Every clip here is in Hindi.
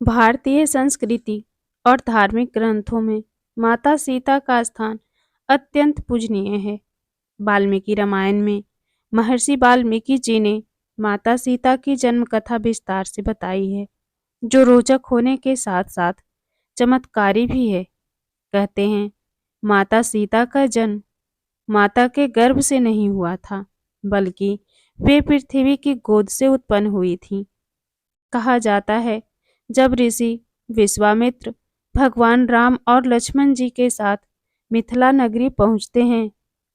भारतीय संस्कृति और धार्मिक ग्रंथों में माता सीता का स्थान अत्यंत पूजनीय है। वाल्मीकि रामायण में महर्षि वाल्मीकि जी ने माता सीता की जन्म कथा विस्तार से बताई है, जो रोचक होने के साथ साथ चमत्कारी भी है। कहते हैं, माता सीता का जन्म माता के गर्भ से नहीं हुआ था, बल्कि वे पृथ्वी की गोद से उत्पन्न हुई थीं। कहा जाता है, जब ऋषि विश्वामित्र भगवान राम और लक्ष्मण जी के साथ मिथिला नगरी पहुंचते हैं,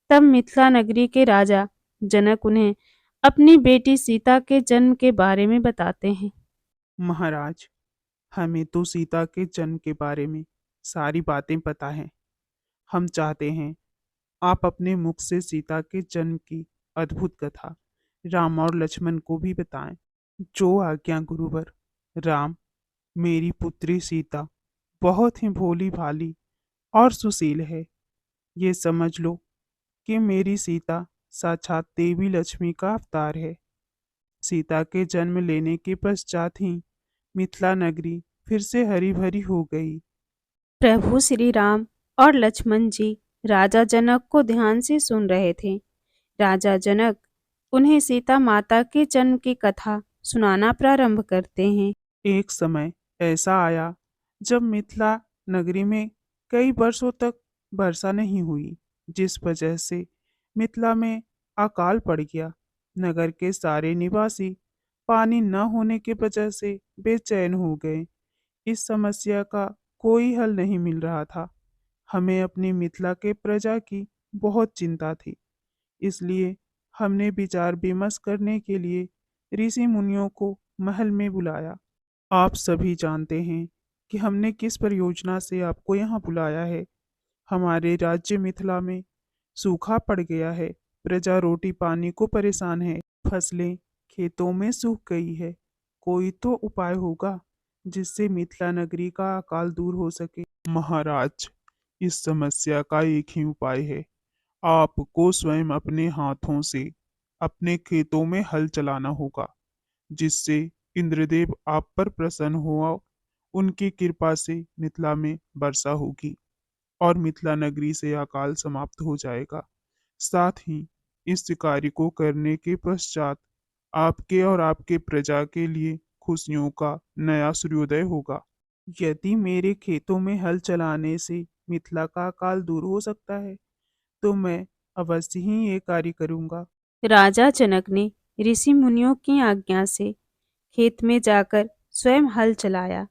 तब मिथिला नगरी के राजा जनक उन्हें अपनी बेटी सीता के जन्म के बारे में बताते हैं। महाराज, हमें तो सीता के जन्म के बारे में सारी बातें पता हैं। हम चाहते हैं आप अपने मुख से सीता के जन्म की अद्भुत कथा राम और लक्ष्मण को भी बताएं। जो आज्ञा गुरुवर। राम, मेरी पुत्री सीता बहुत ही भोली भाली और सुशील है। ये समझ लो कि मेरी सीता साक्षात देवी लक्ष्मी का अवतार है। सीता के जन्म लेने के पश्चात ही मिथिला नगरी फिर से हरी भरी हो गई। प्रभु श्री राम और लक्ष्मण जी राजा जनक को ध्यान से सुन रहे थे। राजा जनक उन्हें सीता माता के जन्म की कथा सुनाना प्रारंभ करते हैं। एक समय ऐसा आया जब मिथिला नगरी में कई वर्षों तक वर्षा नहीं हुई, जिस वजह से मिथिला में अकाल पड़ गया। नगर के सारे निवासी पानी न होने की वजह से बेचैन हो गए। इस समस्या का कोई हल नहीं मिल रहा था। हमें अपनी मिथिला के प्रजा की बहुत चिंता थी। इसलिए हमने विचार विमर्श करने के लिए ऋषि मुनियों को महल में बुलाया। आप सभी जानते हैं कि हमने किस परियोजना से आपको यहाँ बुलाया है। हमारे राज्य मिथिला में सूखा पड़ गया है। प्रजा रोटी पानी को परेशान है। फसलें खेतों में सूख गई है। कोई तो उपाय होगा जिससे मिथिला नगरी का अकाल दूर हो सके। महाराज, इस समस्या का एक ही उपाय है। आपको स्वयं अपने हाथों से अपने खेतों में हल चलाना होगा, जिससे इंद्रदेव आप पर प्रसन्न हो। उनकी कृपा से मिथिला में वर्षा होगी और मिथिला नगरी से अकाल समाप्त हो जाएगा। साथ ही इस कार्य को करने के पश्चात आपके और आपके प्रजा के लिए खुशियों का नया सूर्योदय होगा। यदि मेरे खेतों में हल चलाने से मिथिला का अकाल दूर हो सकता है, तो मैं अवश्य ही ये कार्य करूंगा। राजा जनक ने ऋषि मुनियों की आज्ञा से खेत में जाकर स्वयं हल चलाया।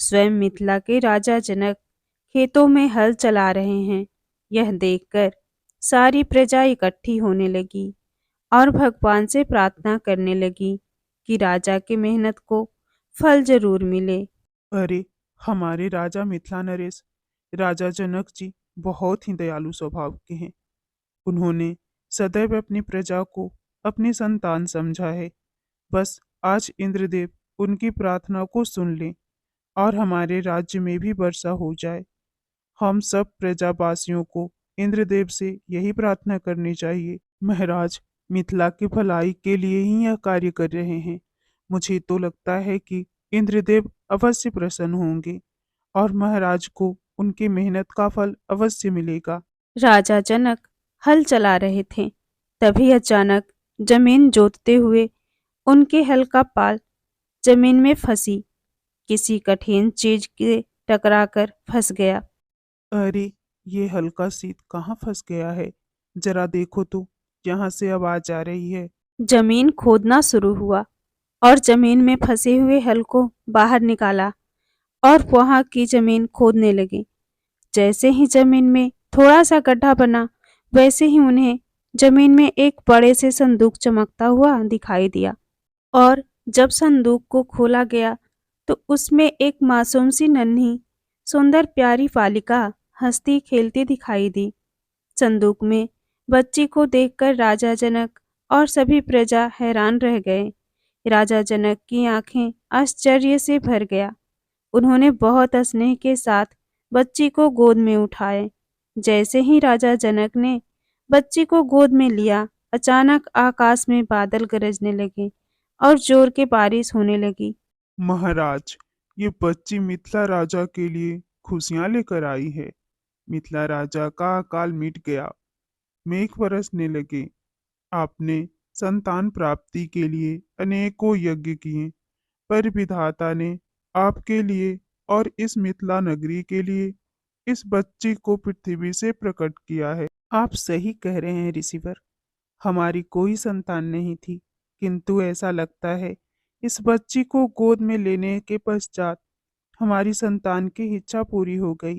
स्वयं मिथिला के राजा जनक खेतों में हल चला रहे हैं, यह देखकर सारी प्रजा इकट्ठी होने लगी और भगवान से प्रार्थना करने लगी कि राजा की मेहनत को फल जरूर मिले। अरे, हमारे राजा मिथिला नरेश राजा जनक जी बहुत ही दयालु स्वभाव के हैं। उन्होंने सदैव अपनी प्रजा को अपनी संतान समझा है। बस आज इंद्रदेव उनकी प्रार्थना को सुन लें और हमारे राज्य में भी वर्षा हो जाए। हम सब प्रजावासियों को इंद्रदेव से यही प्रार्थना करनी चाहिए। महाराज, मिथिला की भलाई के लिए ही यह कार्य कर रहे हैं। मुझे तो लगता है कि इंद्रदेव अवश्य प्रसन्न होंगे और महाराज को उनकी मेहनत का फल अवश्य मिलेगा। राजा जनक हल चला रहे थे, तभी अचानक जमीन जोतते हुए उनके हल का पाल जमीन में फंसी किसी कठिन चीज के टकराकर फंस गया। अरे, ये हल्का शीत कहाँ फंस गया है? जरा देखो तो, यहाँ से आवाज आ रही है। जमीन खोदना शुरू हुआ और जमीन में फंसे हुए हल को बाहर निकाला और वहां की जमीन खोदने लगे। जैसे ही जमीन में थोड़ा सा गड्ढा बना, वैसे ही उन्हें जमीन में एक बड़े से संदूक चमकता हुआ दिखाई दिया। और जब संदूक को खोला गया तो उसमें एक मासूम सी नन्ही सुंदर प्यारी बालिका हंसती खेलती दिखाई दी। संदूक में बच्ची को देखकर राजा जनक और सभी प्रजा हैरान रह गए। राजा जनक की आंखें आश्चर्य से भर गया। उन्होंने बहुत स्नेह के साथ बच्ची को गोद में उठाए। जैसे ही राजा जनक ने बच्ची को गोद में लिया, अचानक आकाश में बादल गरजने लगे और जोर के बारिश होने लगी। महाराज, ये बच्ची मिथिला राजा के लिए खुशियां लेकर आई है। मिथिला राजा का अकाल मिट गया, मेघ बरसने लगे। आपने संतान प्राप्ति के लिए अनेकों यज्ञ किए, पर विधाता ने आपके लिए और इस मिथिला नगरी के लिए इस बच्ची को पृथ्वी से प्रकट किया है। आप सही कह रहे हैं ऋषिवर, हमारी कोई संतान नहीं थी, किंतु ऐसा लगता है इस बच्ची को गोद में लेने के पश्चात हमारी संतान की इच्छा पूरी हो गई।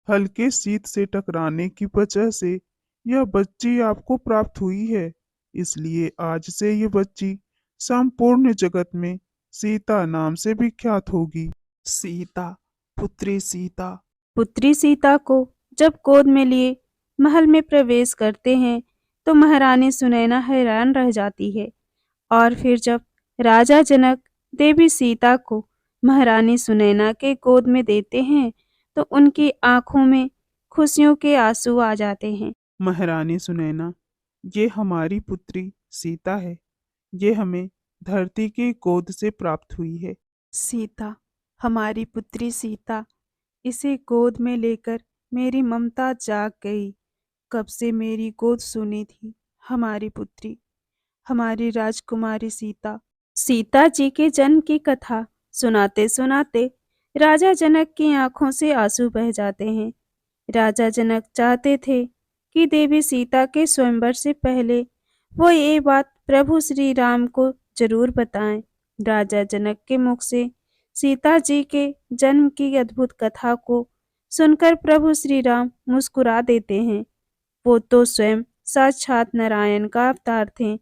हल्के शीत से टकराने की वजह से यह बच्ची आपको प्राप्त हुई है, इसलिए आज से ये बच्ची संपूर्ण जगत में सीता नाम से विख्यात होगी। सीता, पुत्री सीता। पुत्री सीता को जब गोद में लिए महल में प्रवेश करते हैं तो महारानी सुनैना हैरान रह जाती है। और फिर जब राजा जनक देवी सीता को महारानी सुनैना के गोद में देते हैं तो उनकी आंखों में खुशियों के आंसू आ जाते हैं। महारानी सुनैना, ये हमारी पुत्री सीता है। ये हमें धरती की गोद से प्राप्त हुई है। सीता, हमारी पुत्री सीता, इसे गोद में लेकर मेरी ममता जाग गई। कब से मेरी गोद सुनी थी हमारी पुत्री, हमारी राजकुमारी सीता। सीता जी के जन्म की कथा सुनाते सुनाते राजा जनक की आंखों से आंसू बह जाते हैं। राजा जनक चाहते थे कि देवी सीता के स्वयंवर से पहले वो ये बात प्रभु श्री राम को जरूर बताएं। राजा जनक के मुख से सीता जी के जन्म की अद्भुत कथा को सुनकर प्रभु श्री राम मुस्कुरा देते हैं। वो तो स्वयं साक्षात नारायण का अवतार थे,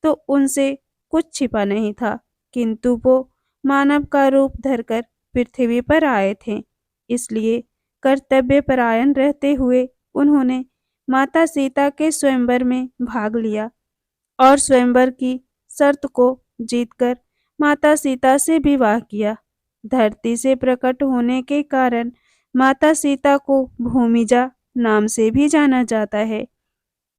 तो उनसे कुछ छिपा नहीं था, किंतु वो मानव का रूप धरकर पृथ्वी पर आए थे। इसलिए कर्तव्यपरायण रहते हुए उन्होंने माता सीता के स्वयंवर में भाग लिया और स्वयंवर की शर्त को जीतकर माता सीता से विवाह किया। धरती से प्रकट होने के कारण माता सीता को भूमिजा नाम से भी जाना जाता है।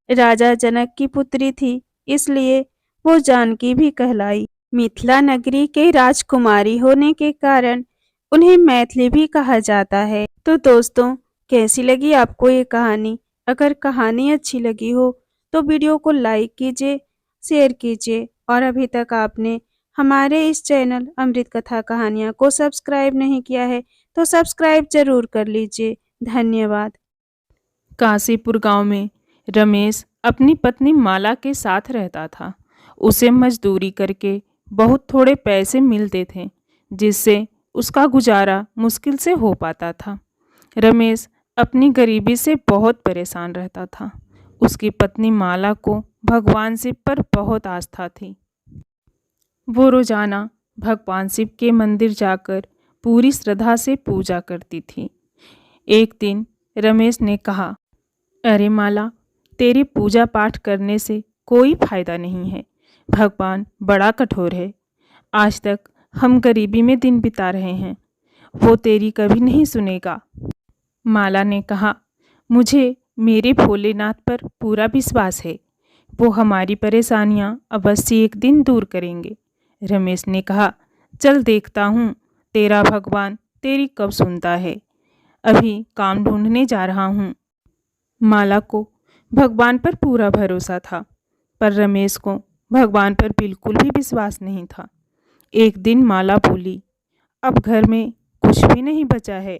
राजा जनक की पुत्री थी, इसलिए वो जानकी भी कहलाई। मिथिला नगरी के राजकुमारी होने के कारण उन्हें मैथिली भी कहा जाता है। तो दोस्तों, कैसी लगी आपको ये कहानी? अगर कहानी अच्छी लगी हो तो वीडियो को लाइक कीजिए, शेयर कीजिए और अभी तक आपने हमारे इस चैनल अमृत कथा कहानियाँ को सब्सक्राइब नहीं किया है तो सब्सक्राइब जरूर कर लीजिए। धन्यवाद। काशीपुर गांव में रमेश अपनी पत्नी माला के साथ रहता था। उसे मजदूरी करके बहुत थोड़े पैसे मिलते थे, जिससे उसका गुजारा मुश्किल से हो पाता था। रमेश अपनी गरीबी से बहुत परेशान रहता था। उसकी पत्नी माला को भगवान शिव पर बहुत आस्था थी। वो रोजाना भगवान शिव के मंदिर जाकर पूरी श्रद्धा से पूजा करती थी। एक दिन रमेश ने कहा, अरे माला, तेरी पूजा पाठ करने से कोई फायदा नहीं है। भगवान बड़ा कठोर है। आज तक हम गरीबी में दिन बिता रहे हैं, वो तेरी कभी नहीं सुनेगा। माला ने कहा, मुझे मेरे भोलेनाथ पर पूरा विश्वास है, वो हमारी परेशानियां अवश्य एक दिन दूर करेंगे। रमेश ने कहा, चल देखता हूँ तेरा भगवान तेरी कब सुनता है। अभी काम ढूंढने जा रहा हूँ। माला को भगवान पर पूरा भरोसा था, पर रमेश को भगवान पर बिल्कुल भी विश्वास नहीं था। एक दिन माला बोली, अब घर में कुछ भी नहीं बचा है,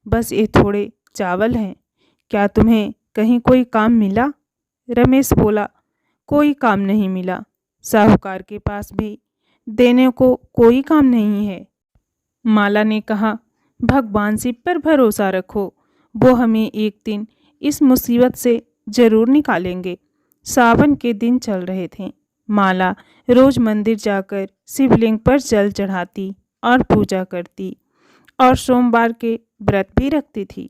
बस ये थोड़े चावल हैं। क्या तुम्हें कहीं कोई काम मिला? रमेश बोला, कोई काम नहीं मिला। साहूकार के पास भी देने को कोई काम नहीं है। माला ने कहा, भगवान शिव पर भरोसा रखो, वो हमें एक दिन इस मुसीबत से जरूर निकालेंगे। सावन के दिन चल रहे थे। माला रोज मंदिर जाकर शिवलिंग पर जल चढ़ाती और पूजा करती और सोमवार के व्रत भी रखती थी।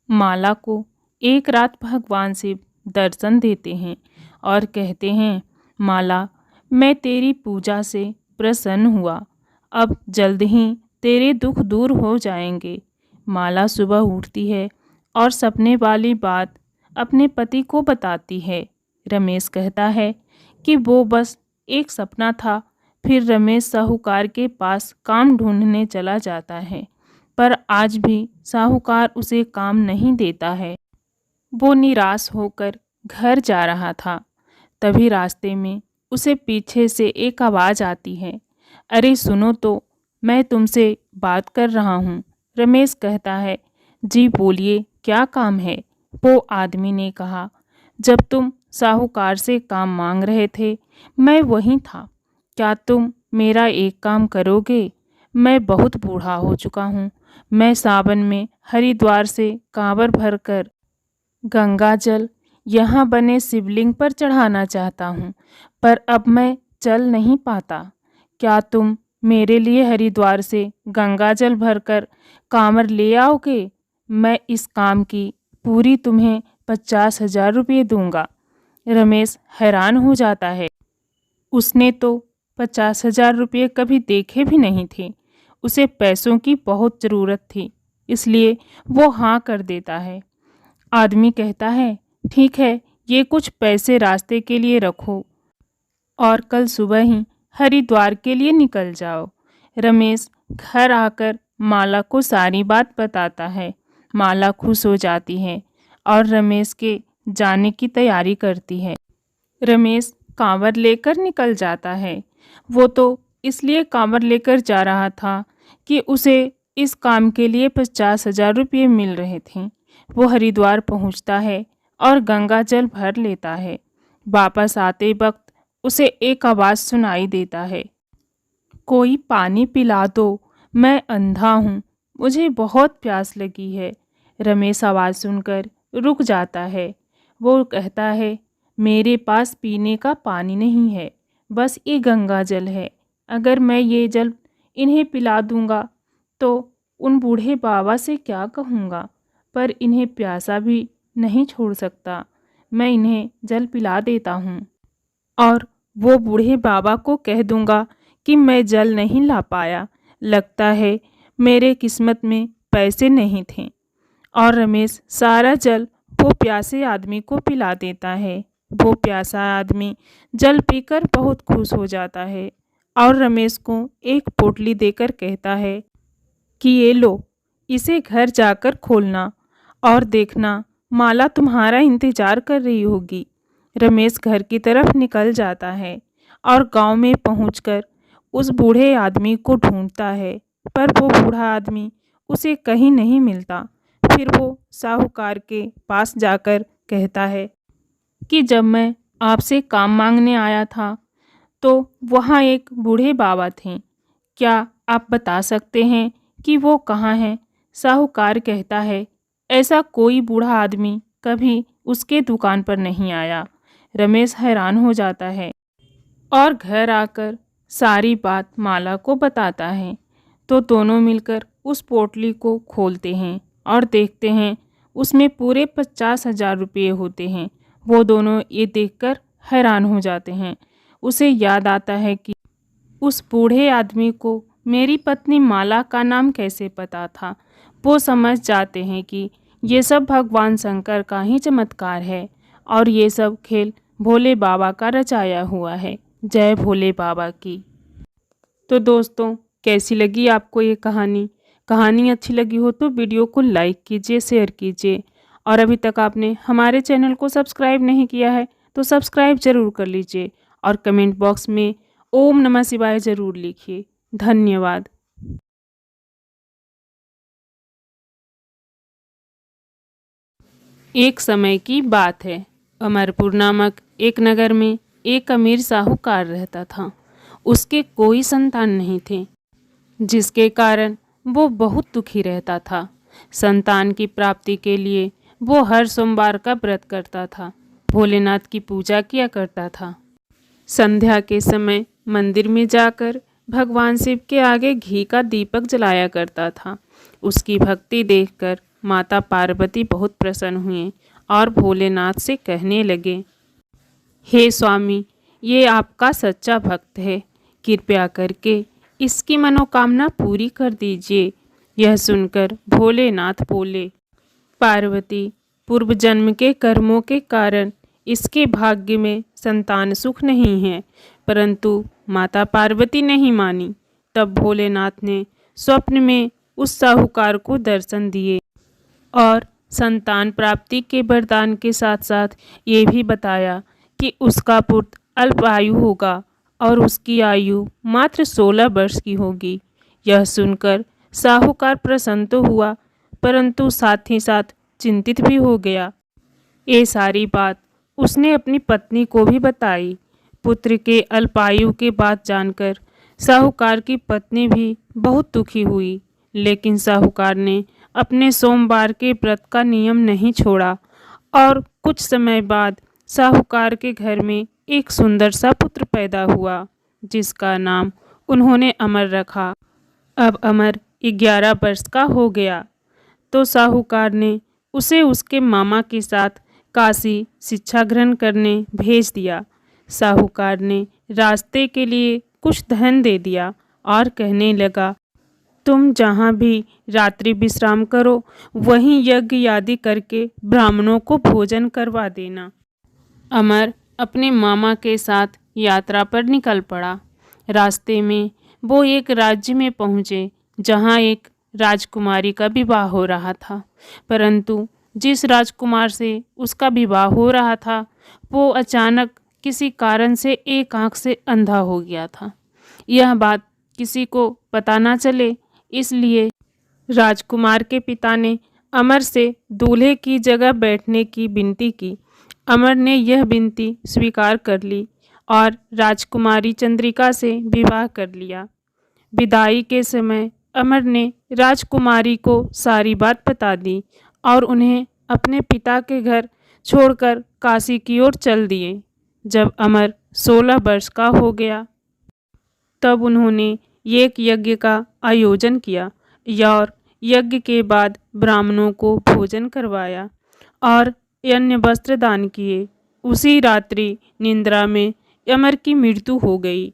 माला को एक रात भगवान शिव दर्शन देते हैं और कहते हैं, माला, मैं तेरी पूजा से प्रसन्न हुआ, अब जल्द ही तेरे दुख दूर हो जाएंगे। माला सुबह उठती है और सपने वाली बात अपने पति को बताती है। रमेश कहता है कि वो बस एक सपना था, फिर रमेश साहूकार के पास काम ढूंढने चला जाता है, पर आज भी साहूकार उसे काम नहीं देता है। वो निराश होकर घर जा रहा था। तभी रास्ते में उसे पीछे से एक आवाज़ आती है, अरे सुनो तो, मैं तुमसे बात कर रहा हूँ। रमेश कहता है, जी बोलिए, क्या काम है? वो आदमी ने कहा, जब तुम साहूकार से काम मांग रहे थे मैं वहीं था। क्या तुम मेरा एक काम करोगे? मैं बहुत बूढ़ा हो चुका हूँ। मैं सावन में हरिद्वार से कांवर भरकर गंगा जल यहाँ बने शिवलिंग पर चढ़ाना चाहता हूँ, पर अब मैं चल नहीं पाता। क्या तुम मेरे लिए हरिद्वार से गंगा जल भरकर कांवर ले आओगे? मैं इस काम की पूरी तुम्हें 50,000 रुपये दूंगा। रमेश हैरान हो जाता है। उसने तो 50,000 रुपये कभी देखे भी नहीं थे। उसे पैसों की बहुत ज़रूरत थी, इसलिए वो हाँ कर देता है। आदमी कहता है, ठीक है, ये कुछ पैसे रास्ते के लिए रखो और कल सुबह ही हरिद्वार के लिए निकल जाओ। रमेश घर आकर माला को सारी बात बताता है। माला खुश हो जाती है और रमेश के जाने की तैयारी करती है। रमेश कांवर लेकर निकल जाता है। वो तो इसलिए कांवर लेकर जा रहा था कि उसे इस काम के लिए 50,000 रुपये मिल रहे थे। वो हरिद्वार पहुंचता है और गंगा जल भर लेता है। वापस आते वक्त उसे एक आवाज़ सुनाई देता है, कोई पानी पिला दो, मैं अंधा हूँ, मुझे बहुत प्यास लगी है। रमेश आवाज़ सुनकर रुक जाता है। वो कहता है, मेरे पास पीने का पानी नहीं है, बस ये गंगा जल है। अगर मैं ये जल इन्हें पिला दूंगा तो उन बूढ़े बाबा से क्या कहूँगा, पर इन्हें प्यासा भी नहीं छोड़ सकता। मैं इन्हें जल पिला देता हूँ और वो बूढ़े बाबा को कह दूंगा कि मैं जल नहीं ला पाया, लगता है मेरे किस्मत में पैसे नहीं थे। और रमेश सारा जल वो प्यासे आदमी को पिला देता है। वो प्यासा आदमी जल पीकर बहुत खुश हो जाता है और रमेश को एक पोटली देकर कहता है कि ये लो, इसे घर जाकर खोलना और देखना माला तुम्हारा इंतजार कर रही होगी। रमेश घर की तरफ निकल जाता है और गांव में पहुंचकर उस बूढ़े आदमी को ढूंढता है, पर वो बूढ़ा आदमी उसे कहीं नहीं मिलता। फिर वो साहूकार के पास जाकर कहता है कि जब मैं आपसे काम मांगने आया था तो वहाँ एक बूढ़े बाबा थे, क्या आप बता सकते हैं कि वो कहाँ हैं? साहूकार कहता है, ऐसा कोई बूढ़ा आदमी कभी उसके दुकान पर नहीं आया। रमेश हैरान हो जाता है और घर आकर सारी बात माला को बताता है। तो दोनों मिलकर उस पोटली को खोलते हैं और देखते हैं उसमें पूरे 50,000 रुपये होते हैं। वो दोनों ये देखकर हैरान हो जाते हैं। उसे याद आता है कि उस बूढ़े आदमी को मेरी पत्नी माला का नाम कैसे पता था। वो समझ जाते हैं कि ये सब भगवान शंकर का ही चमत्कार है और ये सब खेल भोले बाबा का रचाया हुआ है। जय भोले बाबा की। तो दोस्तों, कैसी लगी आपको ये कहानी अच्छी लगी हो तो वीडियो को लाइक कीजिए, शेयर कीजिए और अभी तक आपने हमारे चैनल को सब्सक्राइब नहीं किया है तो सब्सक्राइब जरूर कर लीजिए और कमेंट बॉक्स में ओम नमः शिवाय जरूर लिखिए। धन्यवाद। एक समय की बात है। अमरपुर नामक एक नगर में एक अमीर साहूकार रहता था। उसके कोई संतान नहीं थे, जिसके कारण वो बहुत दुखी रहता था। संतान की प्राप्ति के लिए वो हर सोमवार का व्रत करता था, भोलेनाथ की पूजा किया करता था। संध्या के समय मंदिर में जाकर भगवान शिव के आगे घी का दीपक जलाया करता था। उसकी भक्ति देखकर माता पार्वती बहुत प्रसन्न हुए और भोलेनाथ से कहने लगे, हे स्वामी, ये आपका सच्चा भक्त है, कृपया करके इसकी मनोकामना पूरी कर दीजिए। यह सुनकर भोलेनाथ बोले, पार्वती, पूर्व जन्म के कर्मों के कारण इसके भाग्य में संतान सुख नहीं है, परंतु माता पार्वती नहीं मानी। तब भोलेनाथ ने स्वप्न में उस साहूकार को दर्शन दिए और संतान प्राप्ति के वरदान के साथ साथ ये भी बताया कि उसका पुत्र अल्प आयु होगा और उसकी आयु मात्र 16 वर्ष की होगी। यह सुनकर साहूकार प्रसन्न तो हुआ, परंतु साथ ही साथ चिंतित भी हो गया। ये सारी बात उसने अपनी पत्नी को भी बताई। पुत्र के अल्पायु के बात जानकर साहूकार की पत्नी भी बहुत दुखी हुई, लेकिन साहूकार ने अपने सोमवार के व्रत का नियम नहीं छोड़ा और कुछ समय बाद साहूकार के घर में एक सुंदर सा पुत्र पैदा हुआ, जिसका नाम उन्होंने अमर रखा। अब अमर 11 वर्ष का हो गया तो साहूकार ने उसे उसके मामा के साथ काशी शिक्षा ग्रहण करने भेज दिया। साहूकार ने रास्ते के लिए कुछ धन दे दिया और कहने लगा, तुम जहाँ भी रात्रि विश्राम करो वहीं यज्ञ आदि करके ब्राह्मणों को भोजन करवा देना। अमर अपने मामा के साथ यात्रा पर निकल पड़ा। रास्ते में वो एक राज्य में पहुँचे जहाँ एक राजकुमारी का विवाह हो रहा था, परंतु जिस राजकुमार से उसका विवाह हो रहा था वो अचानक किसी कारण से एक आंख से अंधा हो गया था। यह बात किसी को पता ना चले, इसलिए राजकुमार के पिता ने अमर से दूल्हे की जगह बैठने की विनती की। अमर ने यह विनती स्वीकार कर ली और राजकुमारी चंद्रिका से विवाह कर लिया। विदाई के समय अमर ने राजकुमारी को सारी बात बता दी और उन्हें अपने पिता के घर छोड़कर काशी की ओर चल दिए। जब अमर 16 वर्ष का हो गया तब उन्होंने एक यज्ञ का आयोजन किया और यज्ञ के बाद ब्राह्मणों को भोजन करवाया और अन्य वस्त्र दान किए। उसी रात्रि निद्रा में अमर की मृत्यु हो गई।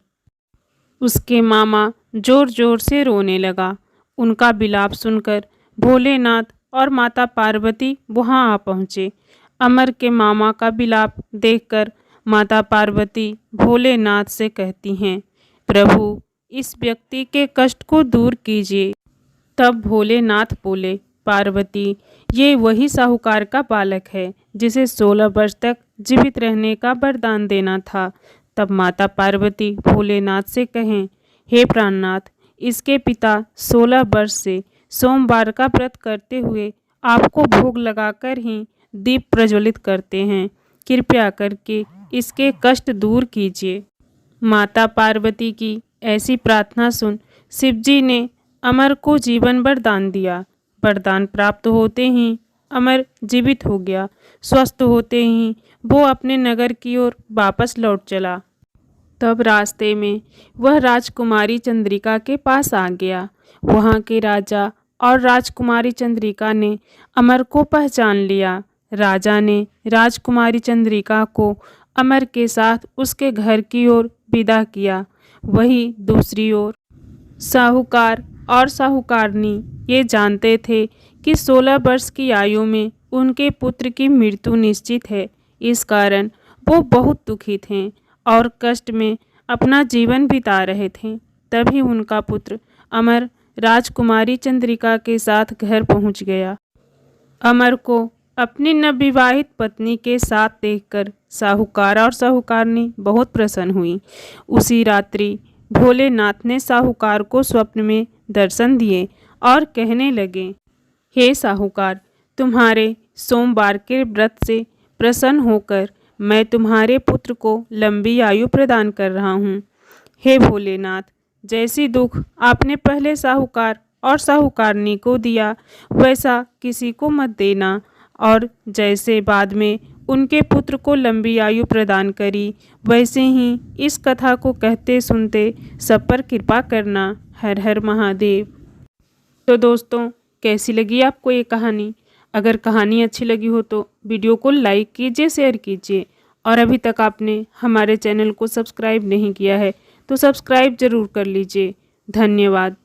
उसके मामा जोर जोर से रोने लगा। उनका विलाप सुनकर भोलेनाथ और माता पार्वती वहां आ पहुँचे। अमर के मामा का विलाप देखकर माता पार्वती भोलेनाथ से कहती हैं, प्रभु इस व्यक्ति के कष्ट को दूर कीजिए। तब भोलेनाथ बोले, पार्वती ये वही साहूकार का बालक है जिसे 16 वर्ष तक जीवित रहने का वरदान देना था। तब माता पार्वती भोलेनाथ से कहें, हे प्राणनाथ, इसके पिता 16 वर्ष से सोमवार का व्रत करते हुए आपको भोग लगाकर ही दीप प्रज्वलित करते हैं। कृपया करके इसके कष्ट दूर कीजिए। माता पार्वती की ऐसी प्रार्थना सुन शिवजी ने अमर को जीवन वरदान दिया। वरदान प्राप्त होते ही अमर जीवित हो गया। स्वस्थ होते ही वो अपने नगर की ओर वापस लौट चला। तब रास्ते में वह राजकुमारी चंद्रिका के पास आ गया। वहाँ के राजा और राजकुमारी चंद्रिका ने अमर को पहचान लिया। राजा ने राजकुमारी चंद्रिका को अमर के साथ उसके घर की ओर विदा किया। वहीं दूसरी ओर साहूकार और साहूकारनी ये जानते थे कि 16 वर्ष की आयु में उनके पुत्र की मृत्यु निश्चित है। इस कारण वो बहुत दुखी थे और कष्ट में अपना जीवन बिता रहे थे। तभी उनका पुत्र अमर राजकुमारी चंद्रिका के साथ घर पहुंच गया। अमर को अपनी नवविवाहित पत्नी के साथ देखकर साहूकार और साहूकारनी बहुत प्रसन्न हुई। उसी रात्रि भोलेनाथ ने साहूकार को स्वप्न में दर्शन दिए और कहने लगे, हे साहूकार, तुम्हारे सोमवार के व्रत से प्रसन्न होकर मैं तुम्हारे पुत्र को लंबी आयु प्रदान कर रहा हूँ। हे भोलेनाथ, जैसी दुख आपने पहले साहूकार और साहूकारनी को दिया वैसा किसी को मत देना, और जैसे बाद में उनके पुत्र को लंबी आयु प्रदान करी वैसे ही इस कथा को कहते सुनते सब पर कृपा करना। हर हर महादेव। तो दोस्तों, कैसी लगी आपको ये कहानी? अगर कहानी अच्छी लगी हो तो वीडियो को लाइक कीजिए, शेयर कीजिए, और अभी तक आपने हमारे चैनल को सब्सक्राइब नहीं किया है तो सब्सक्राइब ज़रूर कर लीजिए। धन्यवाद।